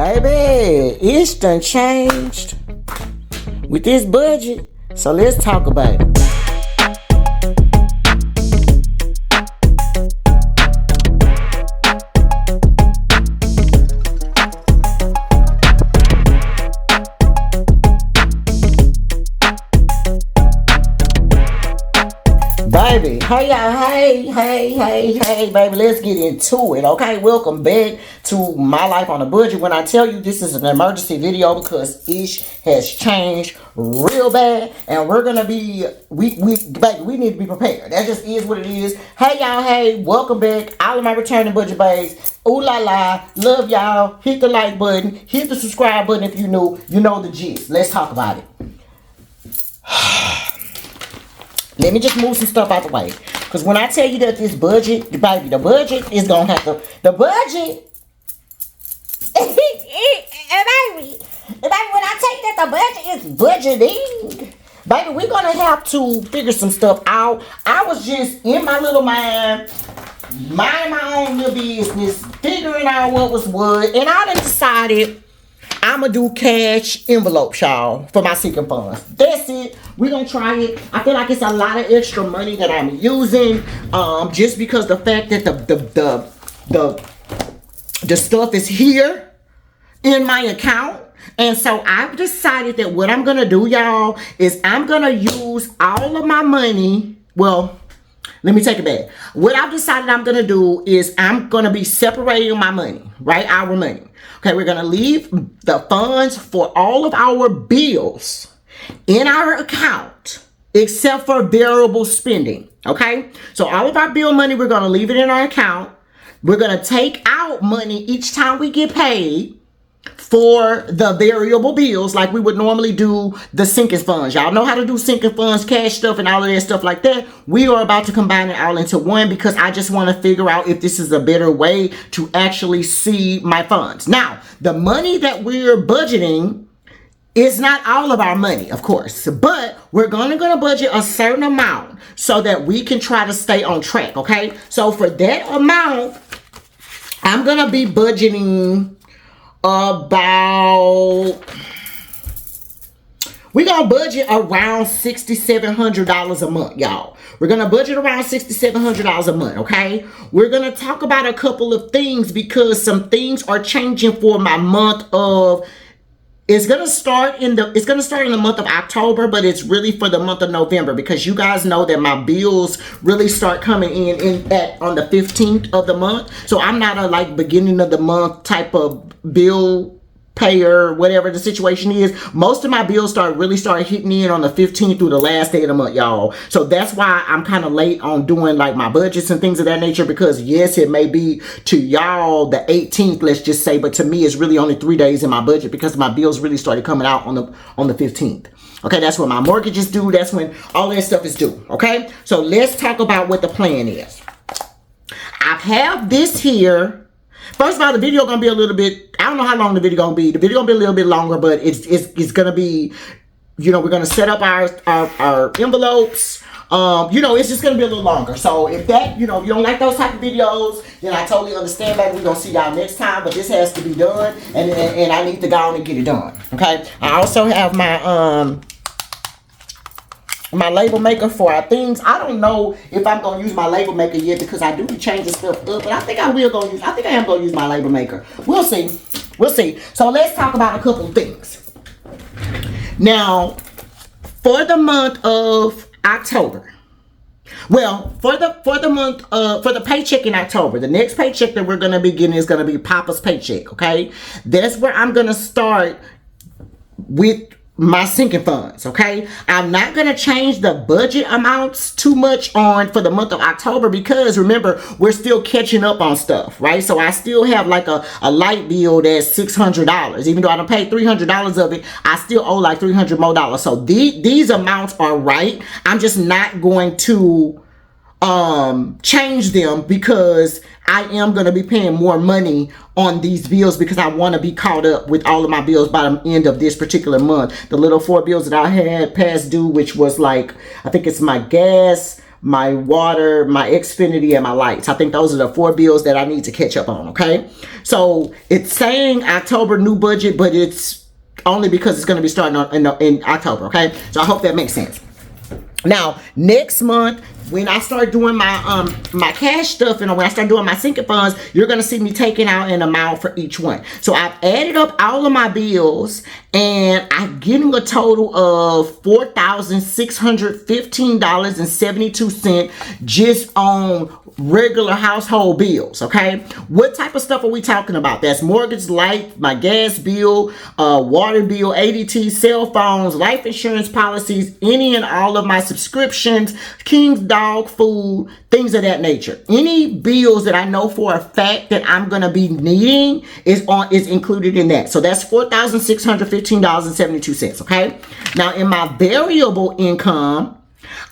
Baby, it's done changed with this budget. So let's talk about it. Baby, hey, baby, let's get into it, okay? Welcome back to My Life on a Budget. When I tell you this is an emergency video because Ish has changed real bad, and we're gonna be, we need to be prepared. That just is what it is. Hey, y'all, hey, welcome back. All of my returning budget babes. Ooh la la, love y'all. Hit the like button, hit the subscribe button if you new. You know the gist. Let's talk about it. Let me just move some stuff out the way. Because when I tell you that this budget, baby, the budget is going to have to... The budget... baby, when I take that the budget is budgeting, baby, we're going to have to figure some stuff out. I was just in my little mind, minding my own little business, figuring out what was what. And I done decided... I'm going to do cash envelopes, y'all, for my sinking funds. That's it. We're going to try it. I feel like it's a lot of extra money that I'm using, just because the fact that the stuff is here in my account. And so I've decided that what I'm going to do, y'all, is I'm going to use all of my money. Well, let me take it back. What I've decided I'm going to do is I'm going to be separating my money, right? Our money. Okay, we're going to leave the funds for all of our bills in our account, except for variable spending. Okay, so all of our bill money, we're going to leave it in our account. We're going to take out money each time we get paid for the variable bills, like we would normally do the sinking funds. Y'all know how to do sinking funds, cash stuff, and all of that stuff like that. We are about to combine it all into one because I just want to figure out if this is a better way to actually see my funds. Now, the money that we're budgeting is not all of our money, of course, but we're gonna budget a certain amount so that we can try to stay on track, okay? So for that amount, I'm gonna be budgeting we're gonna budget around $6,700 a month, y'all. We're gonna budget around $6,700 a month, okay? We're gonna talk about a couple of things because some things are changing for my month of... It's gonna start in the month of October, but it's really for the month of November because you guys know that my bills really start coming in on the 15th of the month. So I'm not a like beginning of the month type of bill payer, whatever the situation is. Most of my bills really start hitting in on the 15th through the last day of the month, y'all. So that's why I'm kind of late on doing like my budgets and things of that nature because yes, it may be to y'all the 18th, let's just say, but to me it's really only 3 days in my budget because my bills really started coming out on the 15th. Okay, that's when my mortgage is due. That's when all that stuff is due. Okay, so let's talk about what the plan is. I have this here. First of all, the video gonna be a little bit, I don't know how long the video gonna be. The video gonna be a little bit longer, but it's gonna be, you know, we're gonna set up our envelopes. You know, it's just gonna be a little longer. So if that, you know, if you don't like those type of videos, then I totally understand, baby. We're gonna see y'all next time, but this has to be done, and I need to go on and get it done. Okay. I also have my label maker for our things. I don't know if I'm gonna use my label maker yet because I do be changing stuff up, but I think I am gonna use my label maker. We'll see. We'll see. So let's talk about a couple of things. Now, for the month of October. Well, for the paycheck in October, the next paycheck that we're gonna be getting is gonna be Papa's paycheck, okay? That's where I'm gonna start with my sinking funds, okay? I'm not gonna change the budget amounts too much for the month of October because remember, we're still catching up on stuff, right? So I still have like a light bill that's $600. Even though I don't pay $300 of it, I still owe like $300 more. So these amounts are right. I'm just not going to change them because I am going to be paying more money on these bills because I want to be caught up with all of my bills by the end of this particular month. The little 4 bills that I had past due, which was like, I think it's my gas, my water, my Xfinity, and my lights. I think those are the 4 bills that I need to catch up on, okay? So it's saying October new budget, but it's only because it's going to be starting in October, okay? So I hope that makes sense. Now, next month, when I start doing my my cash stuff and when I start doing my sinking funds, you're going to see me taking out an amount for each one. So I've added up all of my bills and I'm getting a total of $4,615.72 just on regular household bills, okay? What type of stuff are we talking about? That's mortgage, light, my gas bill, water bill, ADT, cell phones, life insurance policies, any and all of my subscriptions, King's dog food, things of that nature. Any bills that I know for a fact that I'm going to be needing is included in that. So that's $4,615.72, okay? Now in my variable income,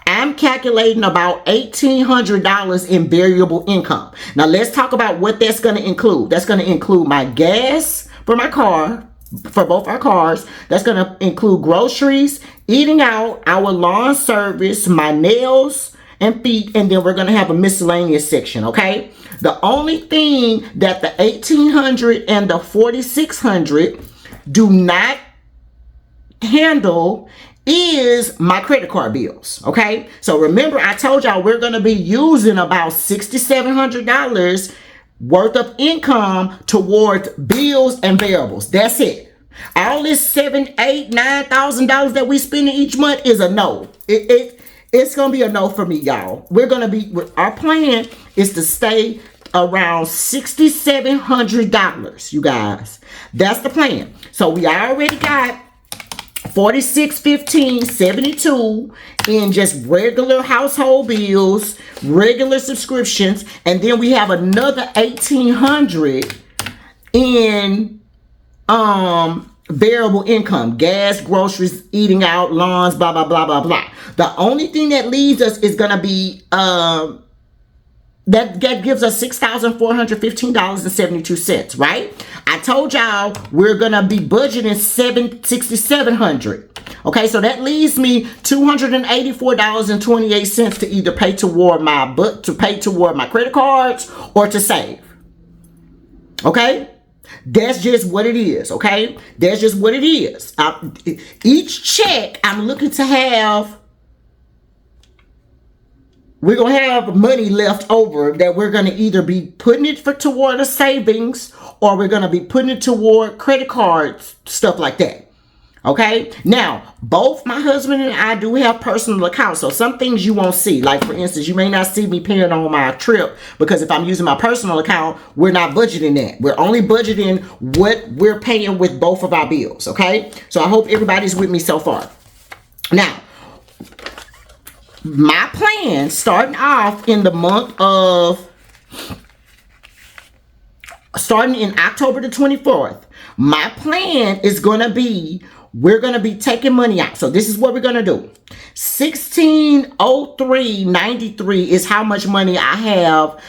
I'm calculating about $1,800 in variable income. Now let's talk about what that's going to include. That's going to include my gas for my car, for both our cars. That's going to include groceries, eating out, our lawn service, my nails and feet, and then we're going to have a miscellaneous section, okay? The only thing that the $1,800 and the $4,600 do not handle is my credit card bills, okay? So remember, I told y'all we're going to be using about $6,700 worth of income towards bills and variables. That's it. All this $7,000, $8,000, $9,000 that we spend each month is a no. It's going to be a no for me, y'all. We're going to be, our plan is to stay around $6,700, you guys. That's the plan. So we already got $46.15.72 in just regular household bills, regular subscriptions, and then we have another $1,800 in variable income, gas, groceries, eating out, lawns, blah blah blah blah blah. The only thing that leaves us is gonna be that gives us $6,415.72, right? I told y'all we're gonna be budgeting $6,700. Okay, so that leaves me $284.28 to either pay toward my credit cards or to save. Okay, that's just what it is. Okay, that's just what it is. Each check I'm looking to have. We're going to have money left over that we're going to either be putting it toward a savings or we're going to be putting it toward credit cards, stuff like that. Okay? Now, both my husband and I do have personal accounts. So some things you won't see. Like, for instance, you may not see me paying on my trip because if I'm using my personal account, we're not budgeting that. We're only budgeting what we're paying with both of our bills. Okay? So I hope everybody's with me so far. Now, my plan starting off in the month of starting in October the 24th, my plan is going to be we're going to be taking money out. So this is what we're going to do. $1,603.93 is how much money I have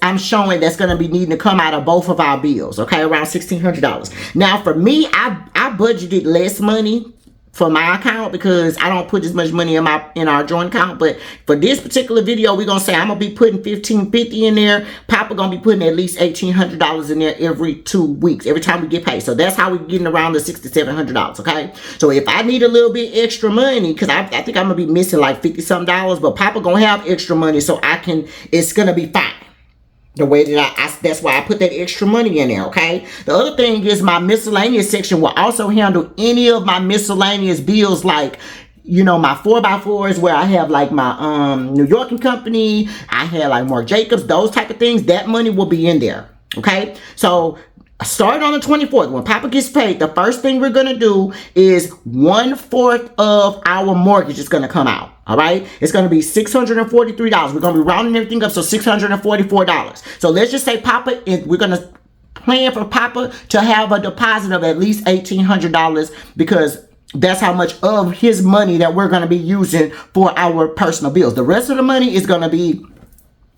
I'm showing that's going to be needing to come out of both of our bills. Okay, around $1,600. Now for me, I budgeted less money for my account because I don't put as much money in our joint account. But for this particular video, we're gonna say I'm gonna be putting $1,550 in there. Papa gonna be putting at least $1,800 in there every 2 weeks, every time we get paid. So that's how we're getting around the $6,700. Okay. So if I need a little bit extra money, because I think I'm gonna be missing like $50-some, but Papa gonna have extra money, so it's gonna be fine. The way that that's why I put that extra money in there, okay? The other thing is my miscellaneous section will also handle any of my miscellaneous bills, like, you know, my 4x4s where I have like my New York and Company, I have like Marc Jacobs, those type of things. That money will be in there, okay? So starting on the 24th, when Papa gets paid, the first thing we're gonna do is 1/4 of our mortgage is gonna come out. All right, it's going to be $643. We're going to be rounding everything up, so $644. So let's just say Papa, we're going to plan for Papa to have a deposit of at least $1,800 because that's how much of his money that we're going to be using for our personal bills. The rest of the money is going to be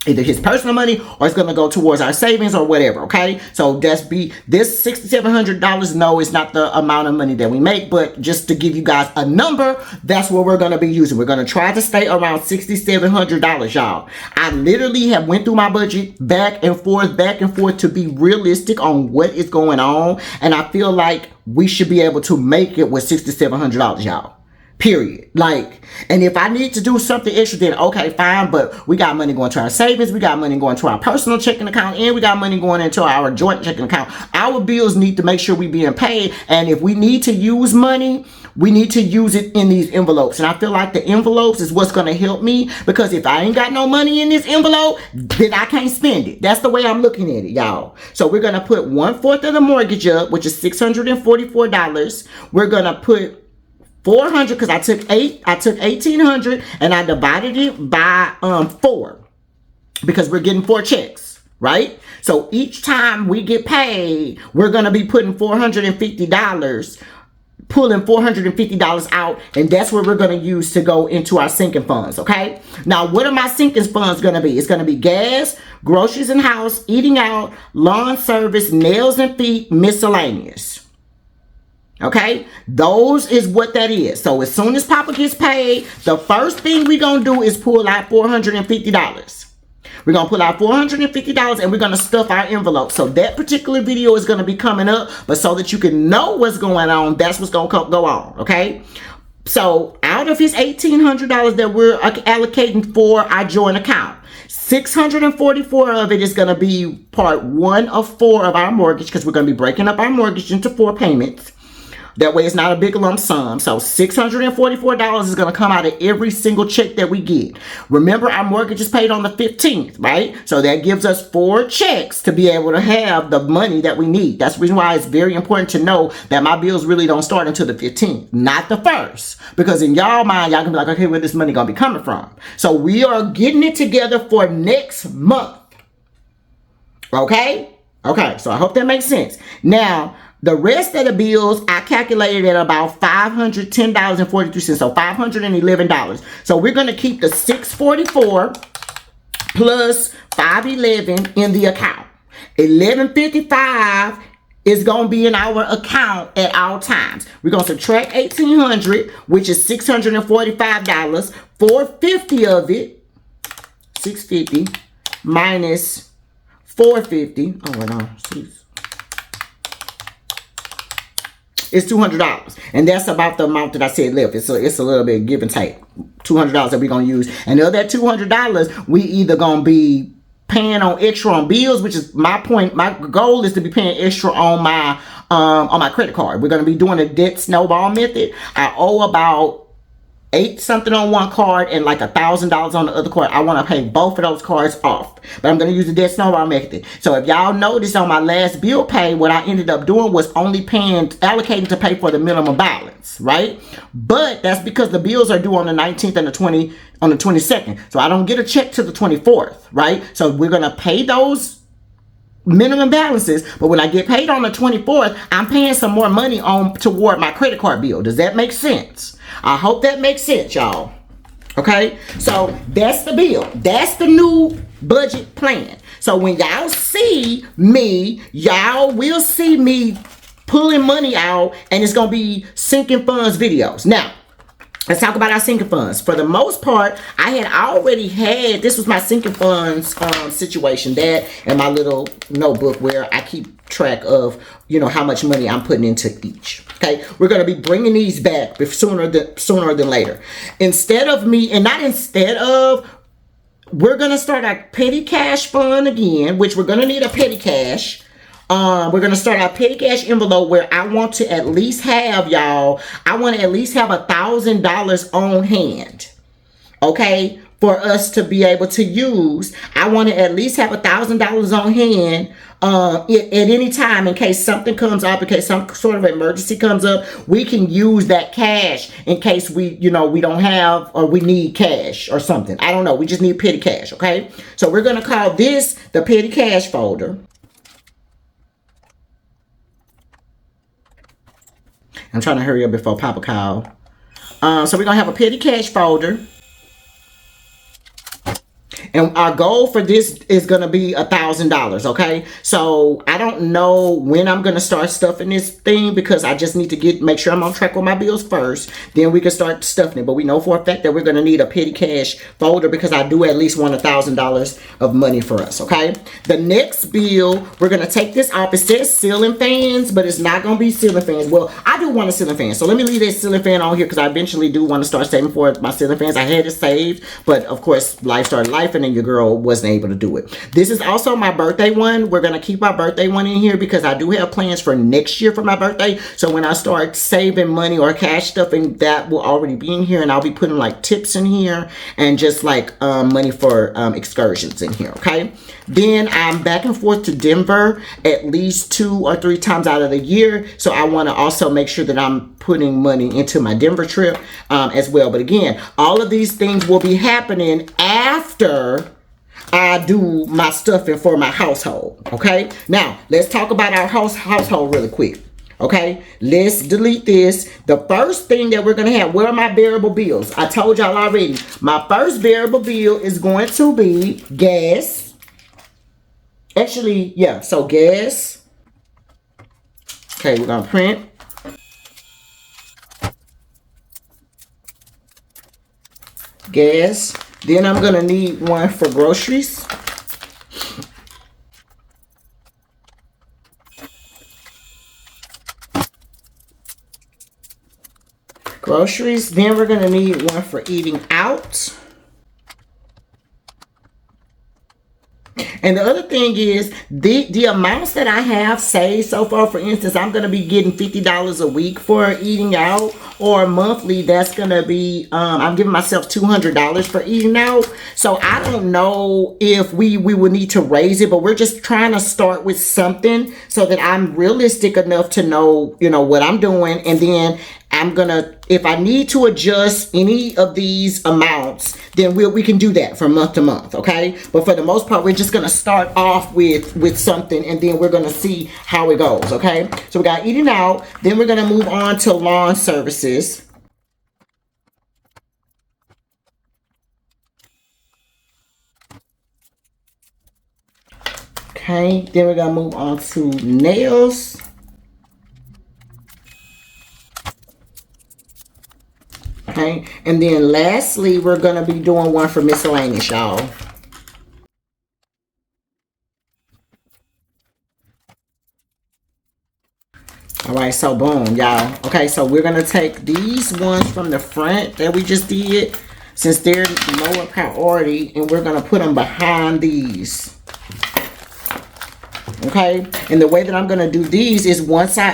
either his personal money or it's going to go towards our savings or whatever. Okay, so this $6,700. No, it's not the amount of money that we make, but just to give you guys a number, that's what we're going to be using. We're going to try to stay around $6,700, y'all. I literally have went through my budget back and forth to be realistic on what is going on, and I feel like we should be able to make it with $6,700, y'all. Period. Like, and if I need to do something extra, then okay, fine. But we got money going to our savings, we got money going to our personal checking account, and we got money going into our joint checking account. Our bills need to make sure we being paid. And if we need to use money, we need to use it in these envelopes. And I feel like the envelopes is what's going to help me, because if I ain't got no money in this envelope, then I can't spend it. That's the way I'm looking at it, y'all. So we're going to put 1/4 of the mortgage up, which is $644. We're going to put 400, because I took 1,800 and I divided it by 4, because we're getting 4 checks, right? So each time we get paid, we're going to be putting $450, pulling $450 out, and that's what we're going to use to go into our sinking funds. Okay, now what are my sinking funds going to be? It's going to be gas, groceries and house, eating out, lawn service, nails and feet, miscellaneous. Okay, those is what that is. So as soon as Papa gets paid, the first thing we're going to do is pull out $450. We're going to pull out $450 and we're going to stuff our envelope. So that particular video is going to be coming up, but so that you can know what's going on, that's what's going to go on. Okay, so out of his $1,800 that we're allocating for our joint account, 644 of it is going to be part 1 of 4 of our mortgage, because we're going to be breaking up our mortgage into 4 payments. That way it's not a big lump sum. So $644 is going to come out of every single check that we get. Remember, our mortgage is paid on the 15th, right? So that gives us 4 checks to be able to have the money that we need. That's the reason why it's very important to know that my bills really don't start until the 15th, not the 1st. Because in y'all mind, y'all can be like, okay, where this money going to be coming from? So we are getting it together for next month. Okay? Okay, so I hope that makes sense. Now, the rest of the bills, I calculated at about $510.43, so $511. So we're going to keep the $644 plus $511 in the account. $1155 is going to be in our account at all times. We're going to subtract $1,800, which is $645. $450 of it, $650 minus $450. Oh, wait on, jeez. It's $200, and that's about the amount that I said left. It's a little bit give and take. $200 that we're gonna use, and of that $200, we either gonna be paying on extra on bills, which is my point. My goal is to be paying extra on my credit card. We're gonna be doing a debt snowball method. I owe about $8 something on one card and like $1,000 on the other card. I want to pay both of those cards off, but I'm going to use the debt snowball method. So if y'all notice on my last bill pay, what I ended up doing was only allocating to pay for the minimum balance, right? But that's because the bills are due on the 19th and on the 22nd. So I don't get a check to the 24th, right? So we're going to pay those minimum balances, but when I get paid on the 24th, I'm paying some more money toward my credit card bill. Does that make sense? I hope that makes sense, y'all. Okay, so that's the bill. That's the new budget plan. So when y'all see me, y'all will see me pulling money out, and it's gonna be sinking funds videos. Now, let's talk about our sinking funds. For the most part, I had already had, this was my sinking funds situation, that and my little notebook where I keep track of, you know, how much money I'm putting into each. Okay, we're going to be bringing these back sooner than later. We're going to start our petty cash fund again, which we're going to need a petty cash. We're going to start our petty cash envelope where I want to at least have, y'all, I want to at least have $1,000 on hand. Okay, for us to be able to use. I want to at least have $1,000 on hand at any time, in case something comes up, in case some sort of emergency comes up. We can use that cash in case we don't have, or we need cash or something. I don't know. We just need petty cash. Okay, so we're going to call this the petty cash folder. I'm trying to hurry up before Papa call. So we're going to have a petty cash folder. And our goal for this is going to be $1,000. Okay. So I don't know when I'm going to start stuffing this thing, because I just need to make sure I'm on track with my bills first. Then we can start stuffing it. But we know for a fact that we're going to need a petty cash folder, because I do at least want $1,000 of money for us. Okay. The next bill, we're going to take this off. It says ceiling fans, but it's not going to be ceiling fans. Well, I do want a ceiling fan. So let me leave that ceiling fan on here, because I eventually do want to start saving for my ceiling fans. I had it saved, but of course life started life, and then your girl wasn't able to do it. This is also my birthday one. We're going to keep our birthday one in here, because I do have plans for next year for my birthday. So when I start saving money or cash stuffing, that will already be in here, and I'll be putting like tips in here and just like money for excursions in here. Okay. Then I'm back and forth to Denver at least 2 or 3 times out of the year. So I want to also make sure that I'm putting money into my Denver trip as well. But again, all of these things will be happening after I do my stuffing for my household. Okay. Now let's talk about our household really quick. Okay, let's delete this. The first thing that we're going to have, where are my variable bills? I told y'all already. My first variable bill is going to be gas. Actually, yeah, so gas. Okay, we're going to print. Gas. Then I'm going to need one for groceries. Groceries. Then we're going to need one for eating out. And the other thing is, the amounts that I have saved so far, for instance, I'm going to be getting $50 a week for eating out, or monthly, that's going to be, I'm giving myself $200 for eating out. So I don't know if we will need to raise it, but we're just trying to start with something so that I'm realistic enough to know, you know, what I'm doing. And then I'm gonna, if I need to adjust any of these amounts, then we can do that from month to month, okay? But for the most part, we're just gonna start off with something, and then we're gonna see how it goes, okay? So we got eating out, then we're gonna move on to lawn services. Okay, then we're gonna move on to nails. Okay, and then lastly, we're going to be doing one for miscellaneous, y'all. All right, so boom, y'all. Okay, so we're going to take these ones from the front that we just did, since they're lower priority, and we're going to put them behind these. Okay, and the way that I'm going to do these is once I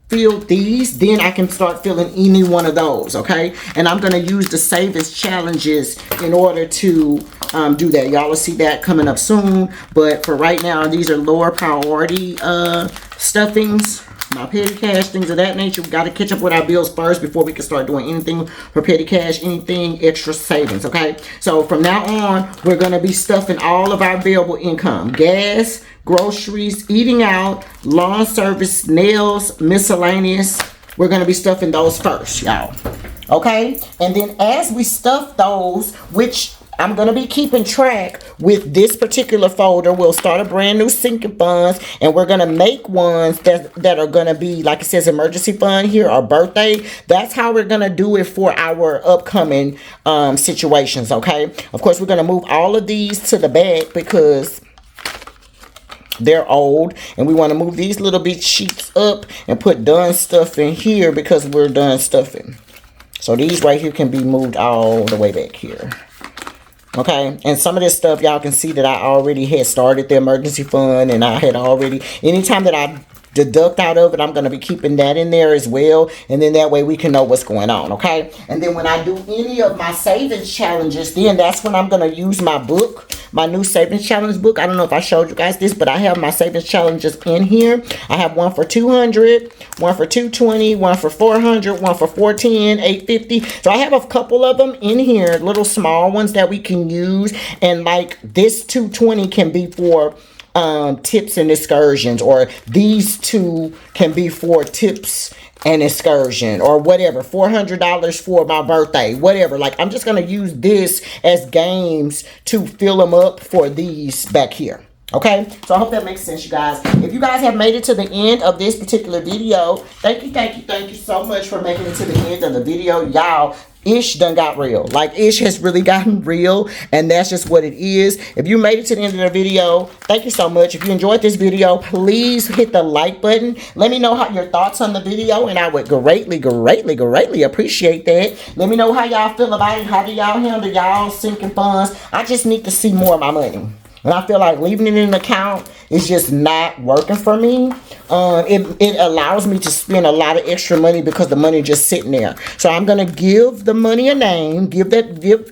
fill these, then I can start filling any one of those, okay? And I'm going to use the savings challenges in order to do that. Y'all will see that coming up soon. But for right now, these are lower priority stuffings. My petty cash, things of that nature. We got to catch up with our bills first before we can start doing anything for petty cash, anything extra savings, okay? So from now on, we're going to be stuffing all of our available income. Gas, groceries, eating out, lawn service, nails, miscellaneous. We're going to be stuffing those first, y'all. Okay? And then as we stuff those, which I'm going to be keeping track with this particular folder, we'll start a brand new sinking funds, and we're going to make ones that are going to be, like it says, emergency fund here, or birthday. That's how we're going to do it for our upcoming situations, okay? Of course, we're going to move all of these to the back because they're old, and we want to move these little bit sheets up and put done stuff in here because we're done stuffing. So these right here can be moved all the way back here. Okay, and some of this stuff, y'all can see that I already had started the emergency fund, and I had already, anytime that I deduct out of it, I'm going to be keeping that in there as well, and then that way we can know what's going on, okay? And then when I do any of my savings challenges, then that's when I'm going to use my book, my new savings challenge book. I don't know if I showed you guys this, but I have my savings challenges in here. I have one for 200, one for 220, one for 400, one for 410, 850. So I have a couple of them in here, little small ones that we can use. And like this 220 can be for tips and excursions, or these two can be for tips an excursion or whatever, $400 for my birthday, whatever. Like, I'm just going to use this as games to fill them up for these back here. Okay, so I hope that makes sense, you guys. If you guys have made it to the end of this particular video, thank you so much for making it to the end of the video. Y'all, ish done got real. Like, ish has really gotten real, and that's just what it is. If you made it to the end of the video, thank you so much. If you enjoyed this video, please hit the like button. Let me know how your thoughts on the video, and I would greatly appreciate that. Let me know how y'all feel about it. How do y'all handle y'all sinking funds? I just need to see more of my money. And I feel like leaving it in an account is just not working for me. It allows me to spend a lot of extra money because the money just sitting there. So I'm going to give the money a name. Give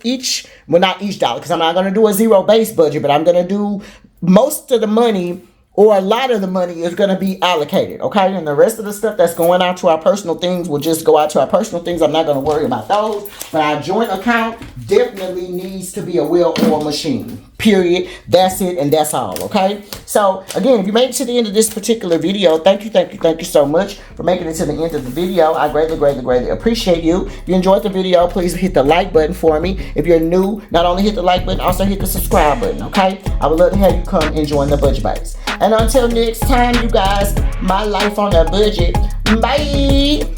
each, well, not each dollar, because I'm not going to do a zero-based budget, but I'm going to do most of the money, or a lot of the money is going to be allocated, okay? And the rest of the stuff that's going out to our personal things will just go out to our personal things. I'm not going to worry about those. But our joint account definitely needs to be a well-oiled machine, period. That's it, and that's all, okay? So, again, if you made it to the end of this particular video, thank you so much for making it to the end of the video. I greatly appreciate you. If you enjoyed the video, please hit the like button for me. If you're new, not only hit the like button, also hit the subscribe button, okay? I would love to have you come and join the Budget Bites. And until next time, you guys, my life on a budget. Bye!